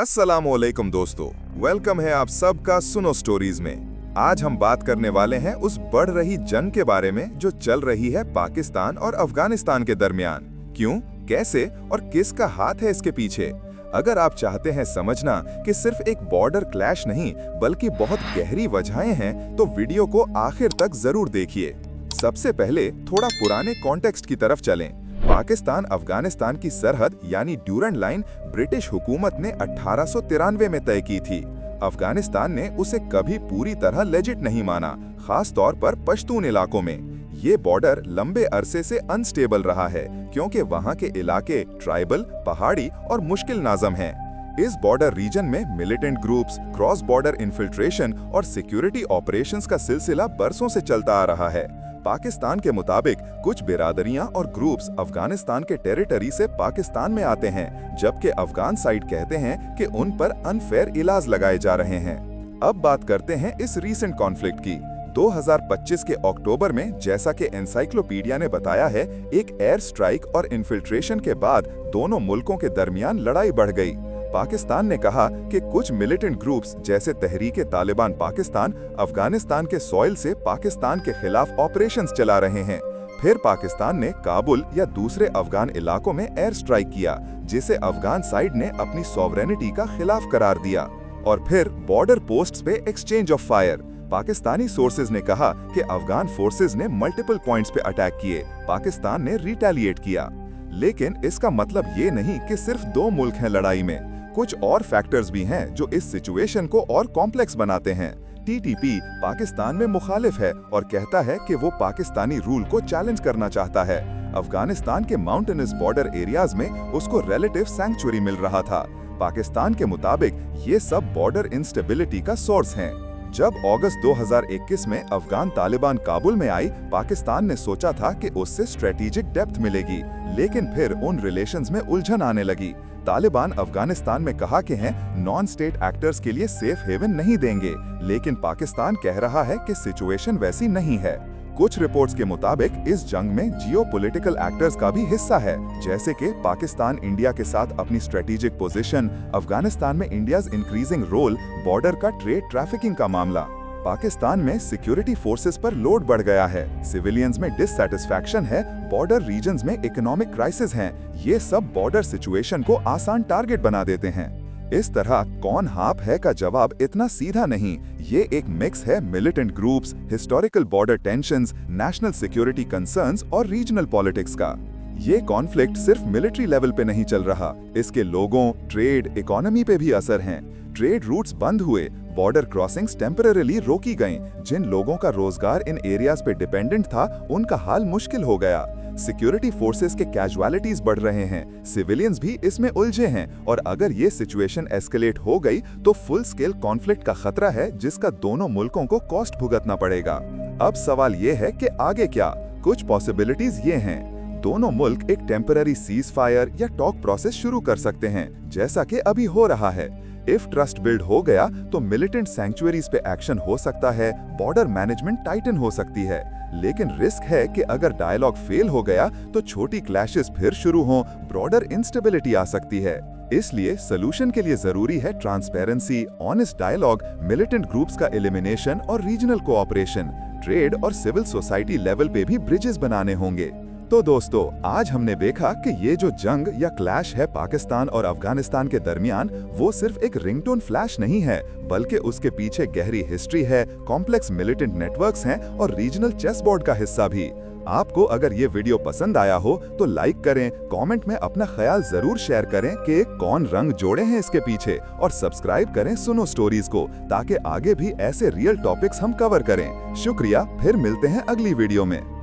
अस्सलामुअलैकुम दोस्तों, वेलकम है आप सबका सुनो स्टोरीज में। आज हम बात करने वाले हैं उस बढ़ रही जंग के बारे में जो चल रही है पाकिस्तान और अफगानिस्तान के दरमियान। क्यों, कैसे और किसका हाथ है इसके पीछे? अगर आप चाहते हैं समझना कि सिर्फ एक बॉर्डर क्लैश नहीं बल्कि बहुत गहरी वजहें हैं, तो वीडियो को आखिर तक जरूर देखिए। सबसे पहले थोड़ा पुराने कॉन्टेक्स्ट की तरफ चलें। पाकिस्तान अफगानिस्तान की सरहद यानी ड्यूरेंट लाइन ब्रिटिश हुकूमत ने 1893 में तय की थी। अफगानिस्तान ने उसे कभी पूरी तरह लेजिट नहीं माना, खास तौर पर पश्तून इलाकों में। ये बॉर्डर लंबे अरसे से अनस्टेबल रहा है क्योंकि वहाँ के इलाके ट्राइबल, पहाड़ी और मुश्किल नाज़म हैं। इस बॉर्डर रीजन में militant groups, cross border infiltration और सिक्योरिटी ऑपरेशंस का सिलसिला बरसों से चलता आ रहा है। पाकिस्तान के मुताबिक कुछ बिरादरियां और ग्रुप्स अफगानिस्तान के टेरिटरी से पाकिस्तान में आते हैं, जबकि अफगान साइड कहते हैं कि उन पर अनफेयर इलाज लगाए जा रहे हैं। अब बात करते हैं इस रीसेंट कॉन्फ्लिक्ट की। 2025 के अक्टूबर में, जैसा कि एनसाइक्लोपीडिया ने बताया है, एक एयर स्ट्राइक और इन्फिल्ट्रेशन के बाद दोनों मुल्कों के दरमियान लड़ाई बढ़ गई। पाकिस्तान ने कहा कि कुछ मिलिटेंट ग्रुप्स जैसे तहरीक-ए-तालिबान पाकिस्तान अफगानिस्तान के सॉइल से पाकिस्तान के खिलाफ ऑपरेशंस चला रहे हैं। फिर पाकिस्तान ने काबुल या दूसरे अफगान इलाकों में एयर स्ट्राइक किया, जिसे अफगान साइड ने अपनी सॉवरेनिटी का खिलाफ करार दिया। और फिर बॉर्डर पोस्ट्स पे exchange of fire. Pakistani sources ने कहा कि अफगान फोर्सेज ने मल्टीपल पॉइंट्स पे अटैक किए, पाकिस्तान ने रिटेलिएट किया। लेकिन इसका मतलब ये नहीं कि सिर्फ दो मुल्क हैं लड़ाई में। कुछ और फैक्टर्स भी हैं जो इस सिचुएशन को और कॉम्प्लेक्स बनाते हैं। टीटीपी पाकिस्तान में मुखालिफ है और कहता है कि वो पाकिस्तानी रूल को चैलेंज करना चाहता है। अफगानिस्तान के माउंटेनस बॉर्डर एरियाज में उसको रिलेटिव सैंक्चुअरी मिल रहा था। पाकिस्तान के मुताबिक ये सब बॉर्डर इंस्टेबिलिटी का सोर्स हैं। जब अगस्त 2021 में अफगान तालिबान काबुल में आई, पाकिस्तान ने सोचा था कि उससे स्ट्रेटेजिक डेप्थ मिलेगी, लेकिन फिर उन रिलेशंस में उलझन आने लगी। तालिबान अफगानिस्तान में कहा कि हैं नॉन स्टेट एक्टर्स के लिए सेफ हेवन नहीं देंगे, लेकिन पाकिस्तान कह रहा है कि सिचुएशन वैसी नहीं है। कुछ रिपोर्ट्स के मुताबिक इस जंग में जियोपॉलिटिकल एक्टर्स का भी हिस्सा है, जैसे कि पाकिस्तान इंडिया के साथ अपनी स्ट्रेटेजिक पोजीशन, अफगानिस्तान में इंडियाज इंक्रीजिंग रोल, बॉर्डर का ट्रेड ट्रैफिकिंग का मामला। पाकिस्तान में सिक्योरिटी फोर्सेस पर लोड बढ़ गया है, सिविलियंस में डिससैटिस्फैक्शन है, बॉर्डर रीजन्स में इकोनॉमिक क्राइसिस हैं। ये सब बॉर्डर सिचुएशन को आसान टारगेट बना देते हैं। इस तरह कौन हाफ है का जवाब इतना सीधा नहीं। ये एक मिक्स है militant groups, historical border tensions, national security concerns और रीजनल पॉलिटिक्स का। ये कॉन्फ्लिक्ट सिर्फ मिलिट्री लेवल पे नहीं चल रहा, इसके लोगों, ट्रेड, इकोनॉमी पे भी असर हैं। ट्रेड रूट्स बंद हुए, बॉर्डर क्रॉसिंग्स टेम्पररीली रोकी गईं। जिन लोगों का रोजगार इन एरियाज पे डिपेंडेंट था, उनका हाल मुश्किल हो गया। सिक्योरिटी फोर्सेस के कैजुअलिटीज बढ़ रहे हैं, सिविलियंस भी इसमें उलझे हैं, और अगर ये सिचुएशन एस्केलेट हो गई तो फुल स्केल कॉन्फ्लिक्ट का खतरा है, जिसका दोनों मुल्कों को कॉस्ट भुगतना पड़ेगा। अब सवाल ये है कि आगे क्या? कुछ पॉसिबिलिटीज ये हैं। दोनों मुल्क एक टेम्पररी सीज फायर या टॉक प्रोसेस शुरू कर सकते हैं, जैसा कि अभी हो रहा है। इफ ट्रस्ट बिल्ड हो गया तो मिलिटेंट सैंक्चुअरीज पे एक्शन हो सकता है, बॉर्डर मैनेजमेंट टाइटन हो सकती है। लेकिन रिस्क है कि अगर डायलॉग फेल हो गया तो छोटी क्लैशेस फिर शुरू हों, ब्रॉडर इंस्टेबिलिटी आ सकती है। इसलिए सोल्यूशन के लिए जरूरी है transparency, honest dialogue, militant groups का एलिमिनेशन और रीजनल कोऑपरेशन। ट्रेड और सिविल सोसाइटी लेवल पे भी ब्रिजेस बनाने होंगे। तो दोस्तों, आज हमने देखा कि ये जो जंग या क्लैश है पाकिस्तान और अफगानिस्तान के दरमियान, वो सिर्फ एक रिंगटोन फ्लैश नहीं है, बल्कि उसके पीछे गहरी हिस्ट्री है, कॉम्प्लेक्स मिलिटेंट नेटवर्क्स हैं और रीजनल चेस बोर्ड का हिस्सा भी। आपको अगर ये वीडियो पसंद आया हो तो लाइक करें, कमेंट में अपना ख्याल जरूर शेयर करें कि कौन रंग जोड़े हैं इसके पीछे, और सब्सक्राइब करें सुनो स्टोरीज को, ताकि आगे भी ऐसे रियल टॉपिक्स हम कवर करें। शुक्रिया, फिर मिलते हैं अगली वीडियो में।